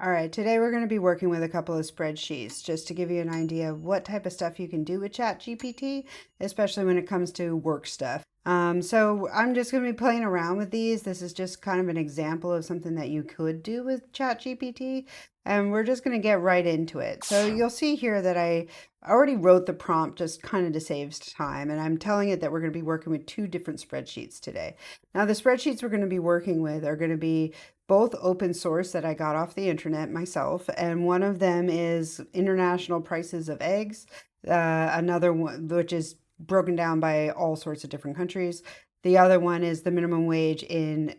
All right, today we're going to be working with a couple of spreadsheets just to give you an idea of what type of stuff you can do with ChatGPT, especially when it comes to work stuff. So I'm just going to be playing around with these. This is just kind of an example of something that you could do with ChatGPT, and we're just going to get right into it. So you'll see here that I already wrote the prompt just kind of to save time, and I'm telling it that we're going to be working with two different spreadsheets today. Now, the spreadsheets we're going to be working with are going to be both open source that I got off the internet myself, and one of them is international prices of eggs. Another one, which is broken down by all sorts of different countries. The other one is the minimum wage in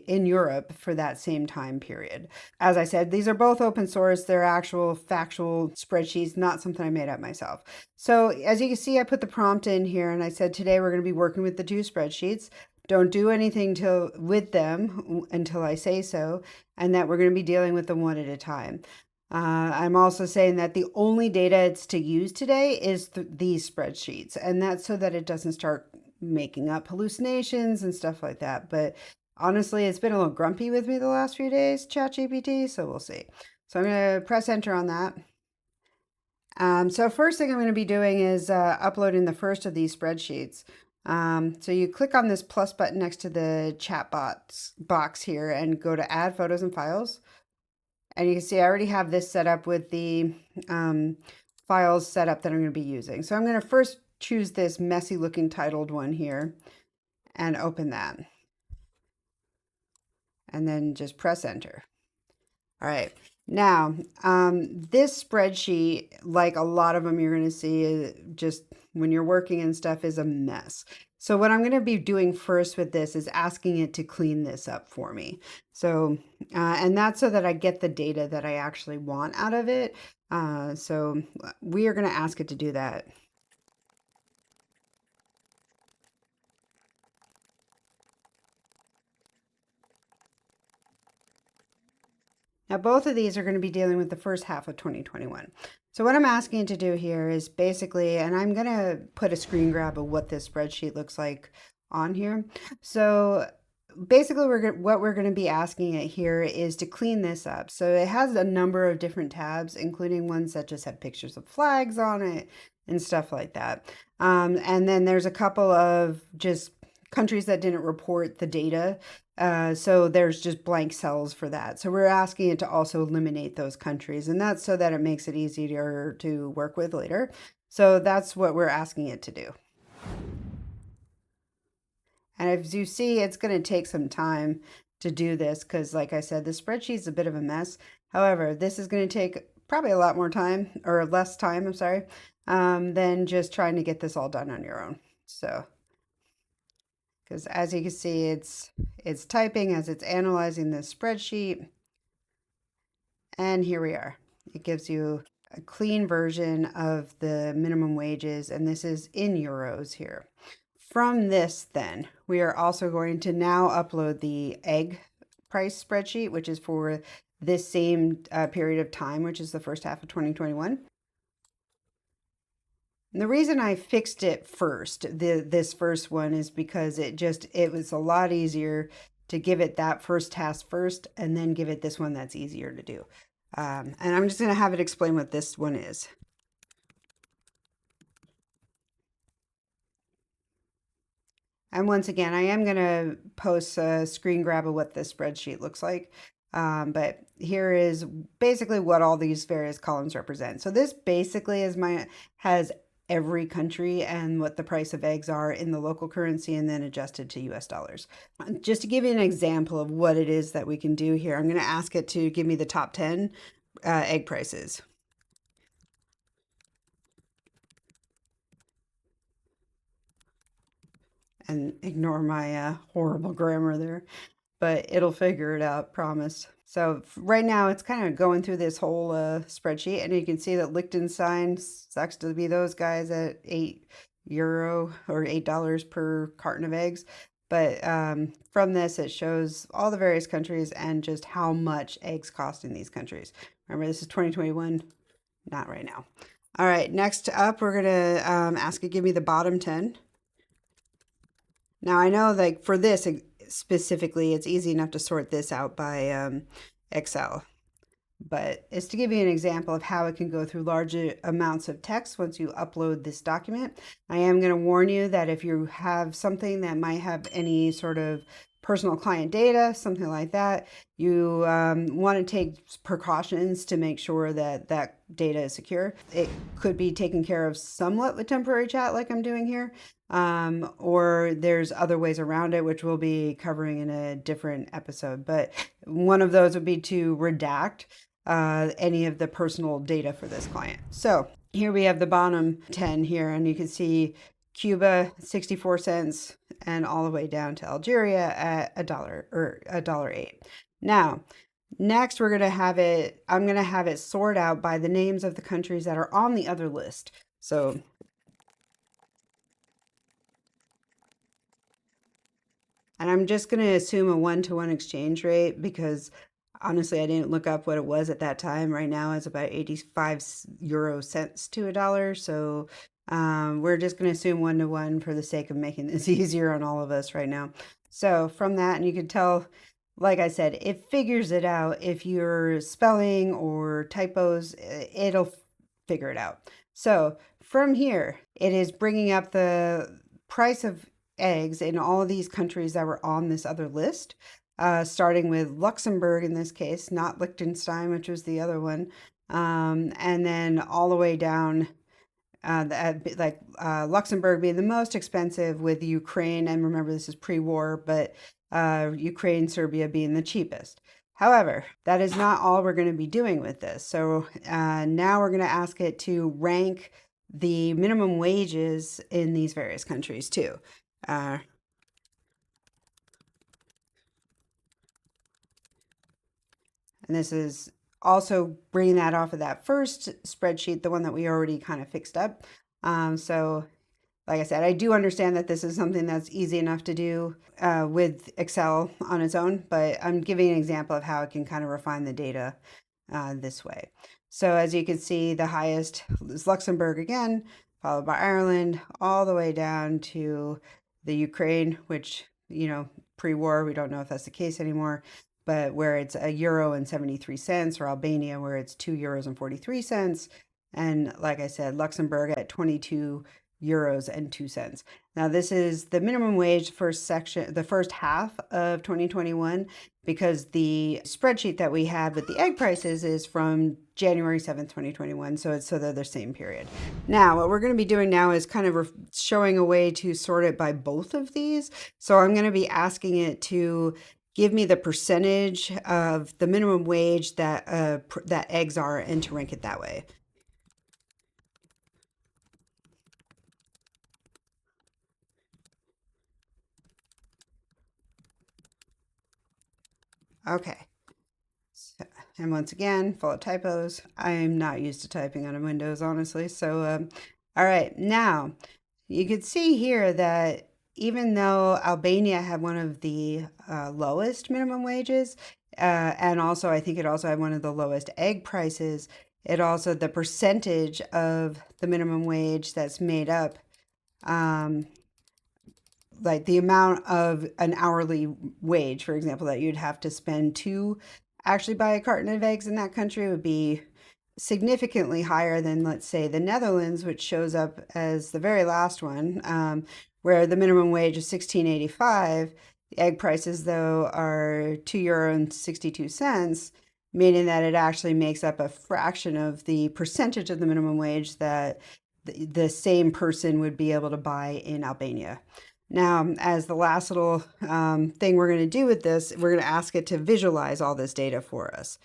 Europe for that same time period. As I said, these are both open source. They're actual factual spreadsheets, not something I made up myself. So as you can see, I put the prompt in here and I said today we're going to be working with the two spreadsheets. Don't do anything with them until I say so, and that we're going to be dealing with them one at a time. I'm also saying that the only data it's to use today is these spreadsheets, and that's so that it doesn't start making up hallucinations and stuff like that. But honestly, it's been a little grumpy with me the last few days, ChatGPT, so we'll see. So I'm going to press enter on that. So first thing I'm going to be doing is uploading the first of these spreadsheets. So you click on this plus button next to the chat box here and go to add photos and files. And you can see I already have this set up with the files set up that I'm going to be using. So I'm going to first choose this messy looking titled one here and open that. And then just press enter. All right. Now, this spreadsheet, like a lot of them you're going to see just when you're working and stuff, is a mess. So what I'm going to be doing first with this is asking it to clean this up for me. So, and that's so that I get the data that I actually want out of it. So we are going to ask it to do that. Now, both of these are going to be dealing with the first half of 2021. So what I'm asking it to do here is basically, and I'm going to put a screen grab of what this spreadsheet looks like on here. So basically, what we're going to be asking it here is to clean this up. So it has a number of different tabs, including ones that just have pictures of flags on it and stuff like that. And then there's a couple of just countries that didn't report the data. So there's just blank cells for that. So we're asking it to also eliminate those countries, and that's so that it makes it easier to work with later. So that's what we're asking it to do. And as you see, it's going to take some time to do this because, like I said, the spreadsheet's a bit of a mess. However, this is going to take probably a lot more time, or less time, I'm sorry, than just trying to get this all done on your own. So because as you can see, it's typing as it's analyzing this spreadsheet. And here we are. It gives you a clean version of the minimum wages, and this is in euros here. From this, then, we are also going to now upload the egg price spreadsheet, which is for this same period of time, which is the first half of 2021. And the reason I fixed it first, this first one, is because it was a lot easier to give it that first task first and then give it this one that's easier to do. And I'm just going to have it explain what this one is. And once again, I am going to post a screen grab of what this spreadsheet looks like. But here is basically what all these various columns represent. So this basically has every country and what the price of eggs are in the local currency and then adjusted to US dollars. Just to give you an example of what it is that we can do here, I'm going to ask it to give me the top 10 egg prices. And ignore my horrible grammar there, but it'll figure it out, promise. So right now it's kind of going through this whole spreadsheet, and you can see that Liechtenstein sucks to be those guys at €8 or $8 per carton of eggs. But from this, it shows all the various countries and just how much eggs cost in these countries. Remember, this is 2021, not right now. All right, next up, we're going to ask it, give me the bottom 10. Now, I know like for this specifically, it's easy enough to sort this out by Excel. but it's to give you an example of how it can go through larger amounts of text once you upload this document. I am going to warn you that if you have something that might have any sort of personal client data, something like that, you want to take precautions to make sure that that data is secure. It could be taken care of somewhat with temporary chat like I'm doing here, or there's other ways around it, which we'll be covering in a different episode. But one of those would be to redact any of the personal data for this client. So here we have the bottom 10 here, and you can see Cuba 64 cents and all the way down to Algeria at a dollar or $1.08. Now, next we're going to have it, I'm going to have it sort out by the names of the countries that are on the other list. So and I'm just going to assume a 1-to-1 exchange rate because honestly, I didn't look up what it was at that time. Right now, it's about 85 euro cents to a dollar. So we're just going to assume 1-to-1 for the sake of making this easier on all of us right now. So from that, and you can tell, like I said, it figures it out. If you're spelling or typos, it'll figure it out. So from here, it is bringing up the price of eggs in all of these countries that were on this other list, starting with Luxembourg in this case, not Liechtenstein, which was the other one, and then all the way down, Luxembourg being the most expensive, with Ukraine, and remember this is pre-war, but Ukraine, Serbia being the cheapest. However, that is not all we're going to be doing with this. So now we're going to ask it to rank the minimum wages in these various countries too. Uh, and this is also bringing that off of that first spreadsheet, the one that we already kind of fixed up. So like I said, I do understand that this is something that's easy enough to do with Excel on its own, but I'm giving an example of how it can kind of refine the data this way. So as you can see, the highest is Luxembourg again, followed by Ireland, all the way down to the Ukraine, which, you know, pre-war, we don't know if that's the case anymore, but where it's €1.73, or Albania, where it's €2.43. And like I said, Luxembourg at 22 euros and 2 cents. Now this is the minimum wage first section, the first half of 2021, because the spreadsheet that we had with the egg prices is from January 7th, 2021. So they're the same period. Now, what we're going to be doing now is kind of showing a way to sort it by both of these. So I'm going to be asking it to give me the percentage of the minimum wage that that eggs are, and to rank it that way. Okay. So, and once again, full of typos. I'm not used to typing on a Windows, honestly. So, all right. Now, you can see here that even though Albania had one of the lowest minimum wages, and also I think it also had one of the lowest egg prices, it also, the percentage of the minimum wage that's made up, um, like the amount of an hourly wage, for example, that you'd have to spend to actually buy a carton of eggs in that country would be significantly higher than, let's say, the Netherlands, which shows up as the very last one, where the minimum wage is 16.85. The egg prices, though, are €2.62, meaning that it actually makes up a fraction of the percentage of the minimum wage that the same person would be able to buy in Albania. Now, as the last little thing we're going to do with this, we're going to ask it to visualize all this data for us.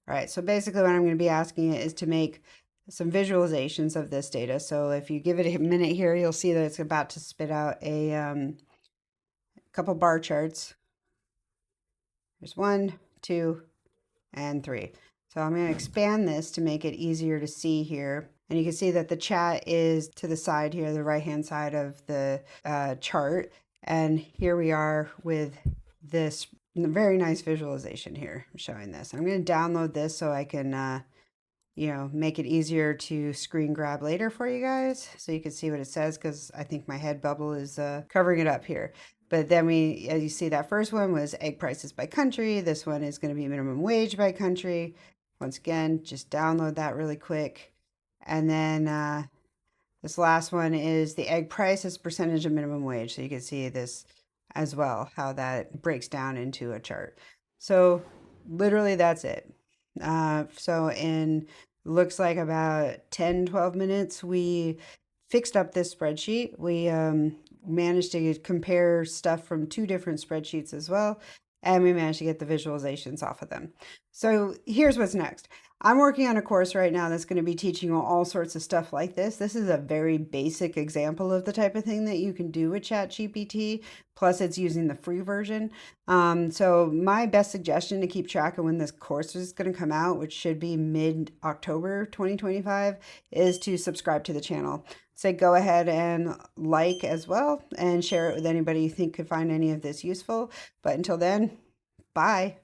All right, so basically what I'm going to be asking it is to make some visualizations of this data. So if you give it a minute here, you'll see that it's about to spit out a couple bar charts. There's 1, 2, and 3. So I'm going to expand this to make it easier to see here. And you can see that the chat is to the side here, the right-hand side of the chart. And here we are with this very nice visualization here showing this. I'm going to download this so I can, make it easier to screen grab later for you guys so you can see what it says, because I think my head bubble is covering it up here. But then as you see, that first one was egg prices by country. This one is going to be minimum wage by country. Once again, just download that really quick. And then this last one is the egg price as percentage of minimum wage. So you can see this as well, how that breaks down into a chart. So literally that's it. So in looks like about 10, 12 minutes, we fixed up this spreadsheet. We managed to compare stuff from two different spreadsheets as well, and we managed to get the visualizations off of them. So here's what's next. I'm working on a course right now that's going to be teaching you all sorts of stuff like this. This is a very basic example of the type of thing that you can do with ChatGPT. Plus, it's using the free version. So my best suggestion to keep track of when this course is going to come out, which should be mid-October 2025, is to subscribe to the channel. So go ahead and like as well and share it with anybody you think could find any of this useful. But until then, bye.